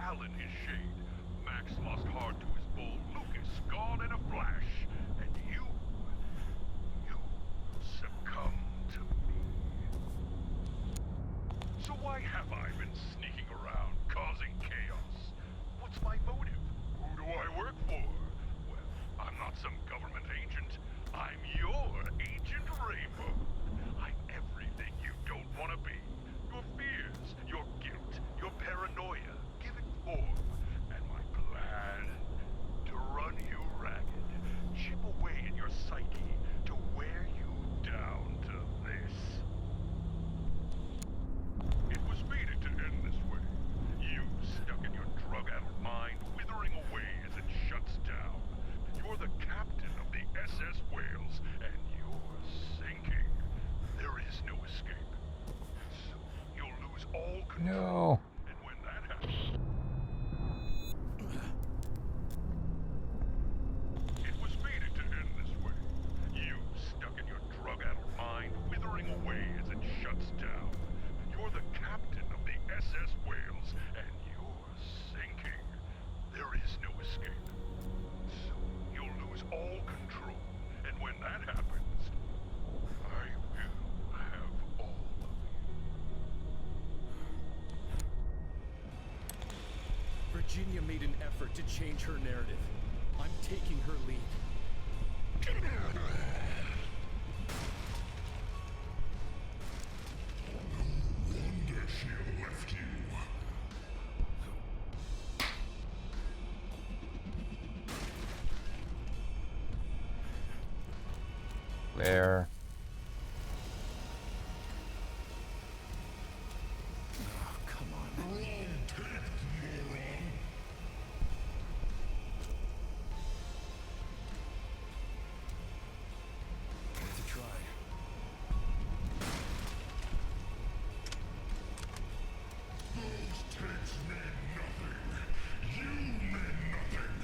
Alan his shade. Max lost hard to his bull. Lucas gone in a flash. And you succumb to me. So why have I been sneaking around, causing chaos? What's my motive? Who do I work for? Well, I'm not some government agent. I'm your Agent Rainbow. I'm everything you don't want to be. Your fears, your guilt, your paranoia. Give it form. And my plan to run you ragged. Chip away in your psyche to wear you down to this. It was fated to end this way. You stuck in your drug-addled mind, withering away as it shuts down. You're the captain of the SS Wales, and you're sinking. There is no escape. So you'll lose all control. No. And when that happens... It was fated to end this way. You stuck in your drug-addled mind, withering away as it shuts down. You're the captain of the SS Wales, and you're sinking. There is no escape. So you'll lose all control. And when that happens, I will have all of you. Virginia made an effort to change her narrative. I'm taking her lead. Wonder she left you. Where? Oh, come on. Wrong take, moron. Worth a try. Those takes mean nothing. You mean nothing.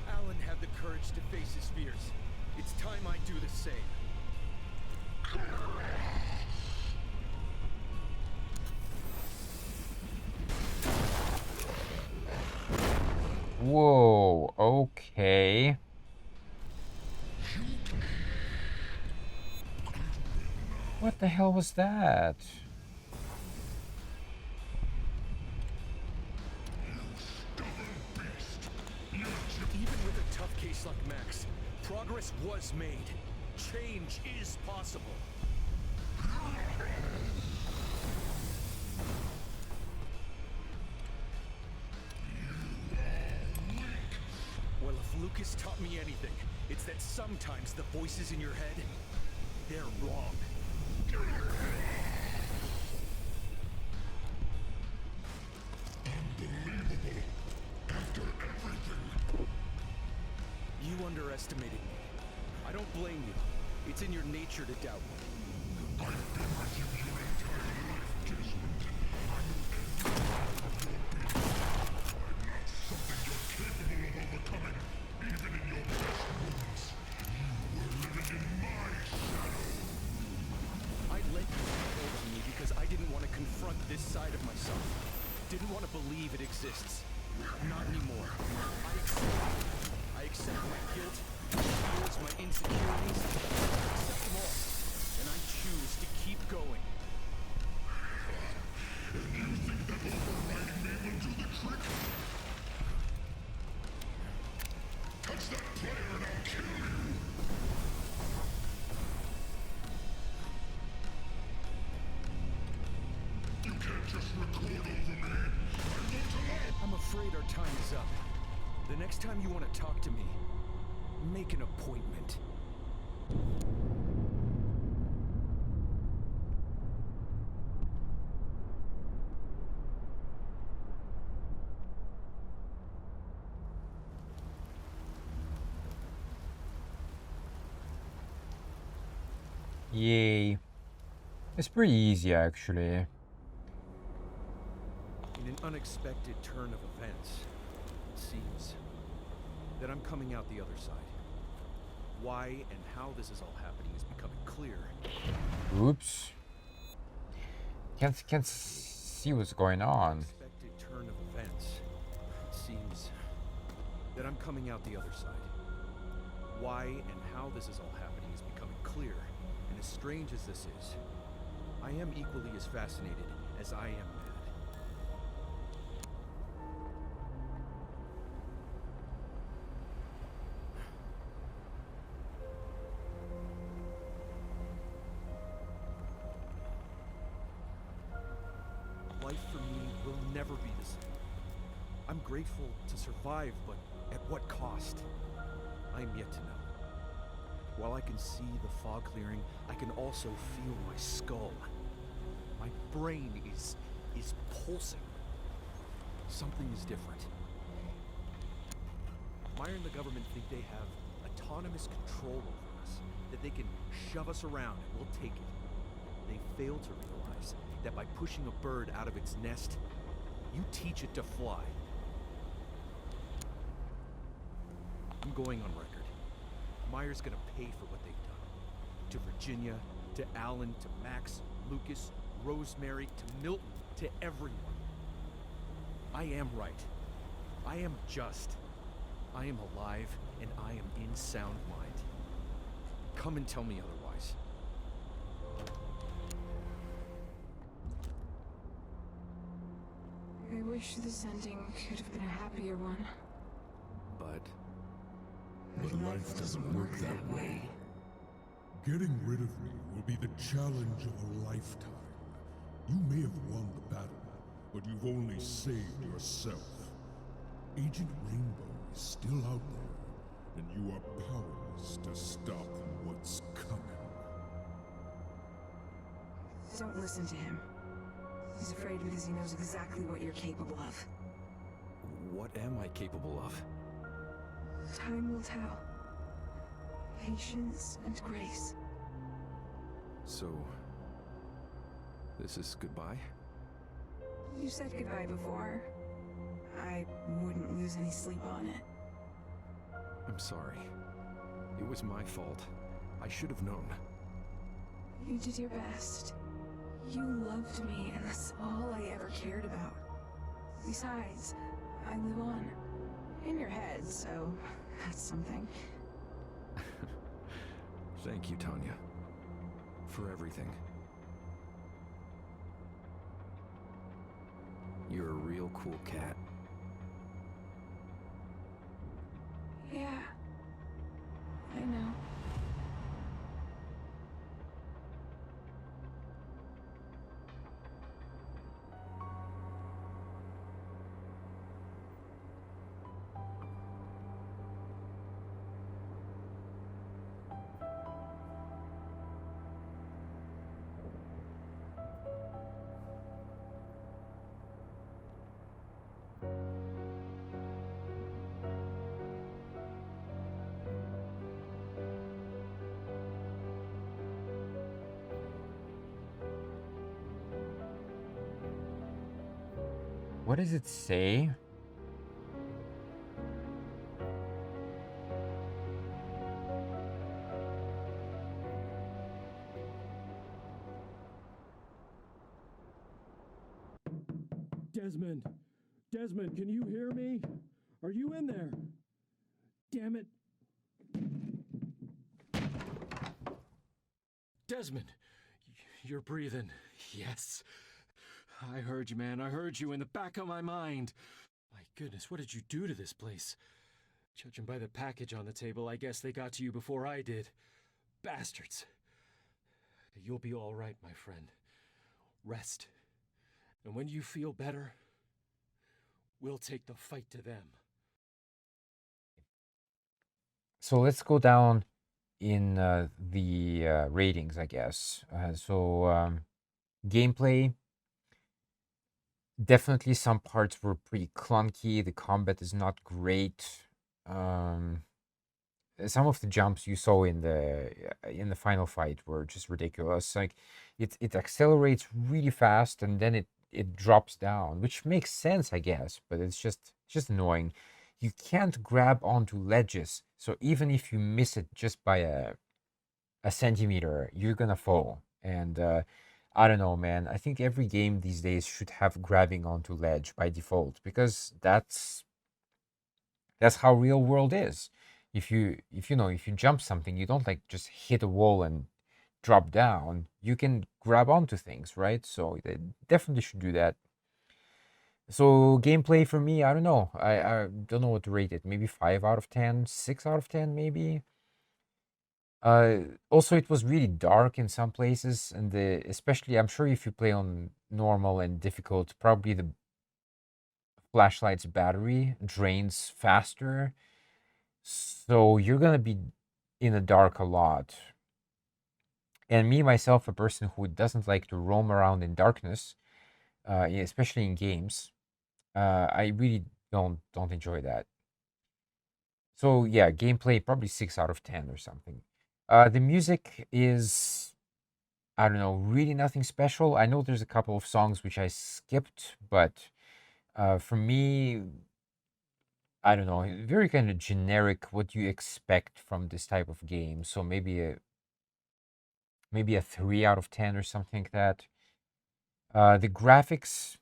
Alan had the courage to face his fears. It's time I do the same. Whoa, okay. What the hell was that? Even with a tough case like Max, progress was made. Change is possible. Well, if Lucas taught me anything, it's that sometimes the voices in your head, they're wrong. Unbelievable. After everything. You underestimated me. I don't blame you. It's in your nature to doubt me. I've been with you your entire life, Desmond. I'm an end. I'm not something you're capable of overcoming, even in your best moments. You were living in my shadow. I let you get hold of me because I didn't want to confront this side of myself. Didn't want to believe it exists. Not anymore. I accept my guilt, my fears, my insecurities. Catch that player and I'll kill you! You can't just record over me! I want to know! I'm afraid our time is up. The next time you want to talk to me, make an appointment. Yay. It's pretty easy, actually. In an unexpected turn of events, it seems that I'm coming out the other side. Why and how this is all happening is becoming clear. Oops. Can't see what's going on. Unexpected turn of events. It seems that I'm coming out the other side. Why and how this is all happening is becoming clear. And as strange as this is, I am equally as fascinated as I am mad. Life for me will never be the same. I'm grateful to survive, but at what cost? I am yet to know. While I can see the fog clearing, I can also feel my skull. My brain is pulsing. Something is different. Meyer and the government think they have autonomous control over us, that they can shove us around and we'll take it. They fail to realize that by pushing a bird out of its nest, you teach it to fly. I'm going on record. Meyer's gonna pay for what they've done. To Virginia, to Alan, to Max, Lucas, Rosemary, to Milton, to everyone. I am right. I am just. I am alive, and I am in sound mind. Come and tell me otherwise. I wish this ending could have been a happier one. But But life doesn't work that way. Getting rid of me will be the challenge of a lifetime. You may have won the battle, but you've only saved yourself. Agent Rainbow is still out there, and you are powerless to stop what's coming. Don't listen to him. He's afraid because he knows exactly what you're capable of. what am I capable of? Time will tell. Patience and grace. So, this is goodbye? You said goodbye before. I wouldn't lose any sleep on it. I'm sorry. It was my fault. I should have known. You did your best. You loved me, and that's all I ever cared about. Besides, I live on. In your head, so that's something. Thank you, Tanya. For everything. You're a real cool cat. Yeah. I know. What does it say? Desmond! Desmond, can you hear me? Are you in there? Damn it. Desmond! You're breathing. Yes. I heard you, man. I heard you in the back of my mind. My goodness, what did you do to this place? Judging by the package on the table, I guess they got to you before I did. Bastards. You'll be all right, my friend. Rest. And when you feel better, we'll take the fight to them. So let's go down in the ratings, I guess. Gameplay, definitely some parts were pretty clunky. The combat is not great. Some of the jumps you saw in the final fight were just ridiculous. Like it accelerates really fast and then it drops down, which makes sense, I guess, but it's just annoying. You can't grab onto ledges, so even if you miss it just by a centimeter, you're gonna fall. And I don't know, man. I think every game these days should have grabbing onto ledge by default because that's how real world is. If you jump something, you don't like just hit a wall and drop down. You can grab onto things, right? So they definitely should do that. So gameplay for me, I don't know. I don't know what to rate it. Maybe 5 out of 10, 6 out of 10 maybe. Also, it was really dark in some places, and especially I'm sure if you play on normal and difficult, probably the flashlight's battery drains faster, so you're gonna be in the dark a lot. And me myself, a person who doesn't like to roam around in darkness, especially in games, I really don't enjoy that. So yeah, gameplay probably 6 out of 10 or something. The music is, I don't know, really nothing special. I know there's a couple of songs which I skipped, but for me, I don't know, very kind of generic what you expect from this type of game. So maybe a 3 out of 10 or something like that. The graphics,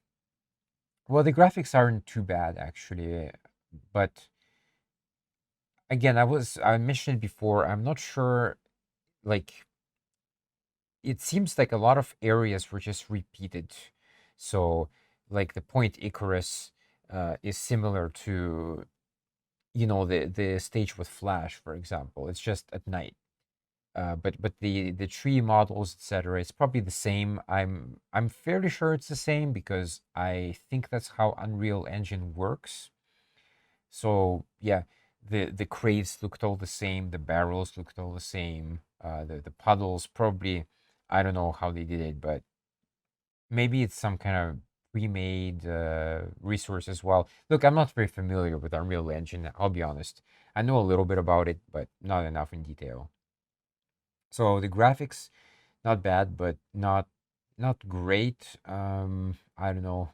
well, the graphics aren't too bad actually, but again, I mentioned it before, I'm not sure, like, it seems like a lot of areas were just repeated. So, like the Point Icarus is similar to, the stage with Flash, for example. It's just at night. But the tree models, etc., it's probably the same. I'm fairly sure it's the same because I think that's how Unreal Engine works. So yeah, the crates looked all the same, the barrels looked all the same, the puddles probably, I don't know how they did it, but maybe it's some kind of pre-made resource as well. Look, I'm not very familiar with Unreal Engine, I'll be honest. I know a little bit about it, but not enough in detail. So the graphics, not bad, but not great. I don't know,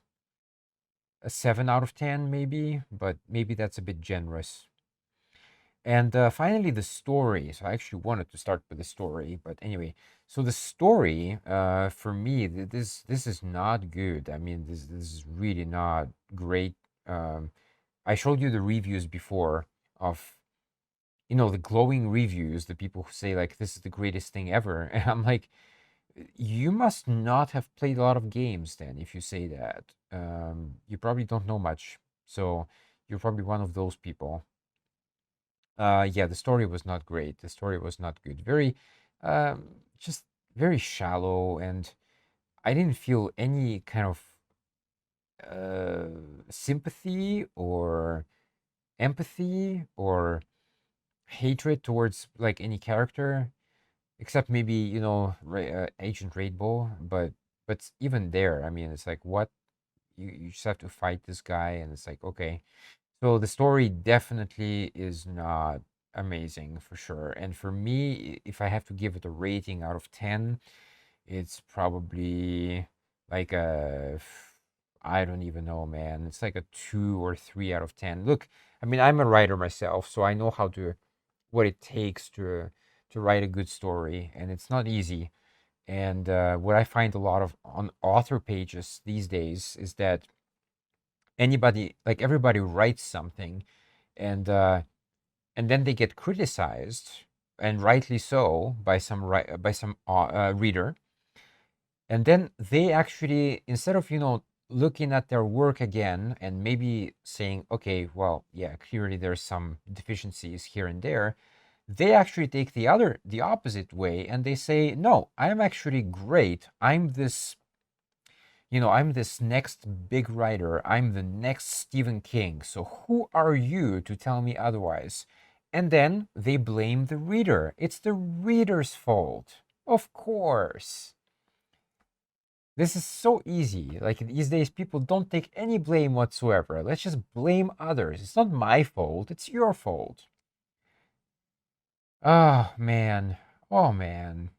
a 7 out of 10 maybe, but maybe that's a bit generous. And finally, the story. So I actually wanted to start with the story, but anyway. So the story, for me, this is not good. I mean, this is really not great. I showed you the reviews before of, the glowing reviews, the people who say like this is the greatest thing ever, and I'm like, you must not have played a lot of games then if you say that. You probably don't know much, so you're probably one of those people. Yeah, the story was not great. The story was not good. Very, just very shallow, and I didn't feel any kind of sympathy or empathy or hatred towards like any character, except maybe Agent Rainbow. But even there, I mean, it's like what you just have to fight this guy, and it's like okay. So the story definitely is not amazing for sure. And for me, if I have to give it a rating out of 10, it's probably like I don't even know, man. It's like a 2 or 3 out of 10. Look, I mean, I'm a writer myself, so I know what it takes to write a good story, and it's not easy. And what I find a lot of on author pages these days is that everybody writes something, and then they get criticized, and rightly so, by some reader, and then they actually, instead of looking at their work again and maybe saying, okay, well, yeah, clearly there's some deficiencies here and there, they actually take the opposite way, and they say, no, I'm actually great. I'm this, I'm this next big writer. I'm the next Stephen King. So who are you to tell me otherwise? And then they blame the reader. It's the reader's fault. Of course. This is so easy. Like these days, people don't take any blame whatsoever. Let's just blame others. It's not my fault, it's your fault. Oh man. Oh man.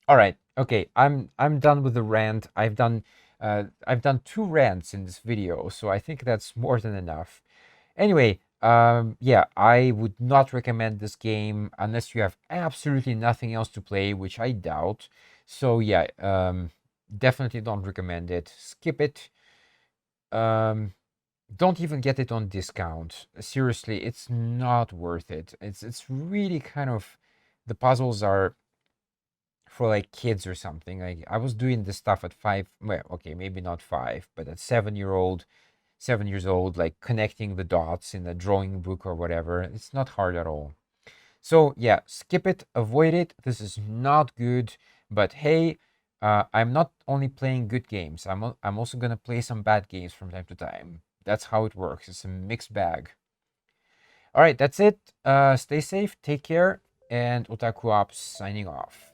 All right. Okay. I'm done with the rant. I've done 2 rants in this video, so I think that's more than enough. Anyway, yeah, I would not recommend this game unless you have absolutely nothing else to play, which I doubt. So yeah, definitely don't recommend it. Skip it. Don't even get it on discount. Seriously, it's not worth it. It's really kind of, the puzzles are for like kids or something. Like I was doing this stuff at 5, well, okay, maybe not 5, but at 7 years old, like connecting the dots in a drawing book or whatever. It's not hard at all. So yeah, skip it, avoid it. This is not good. But hey, I'm not only playing good games. I'm also gonna play some bad games from time to time. That's how it works. It's a mixed bag. All right, that's it. Stay safe, take care, and OtakuOps signing off.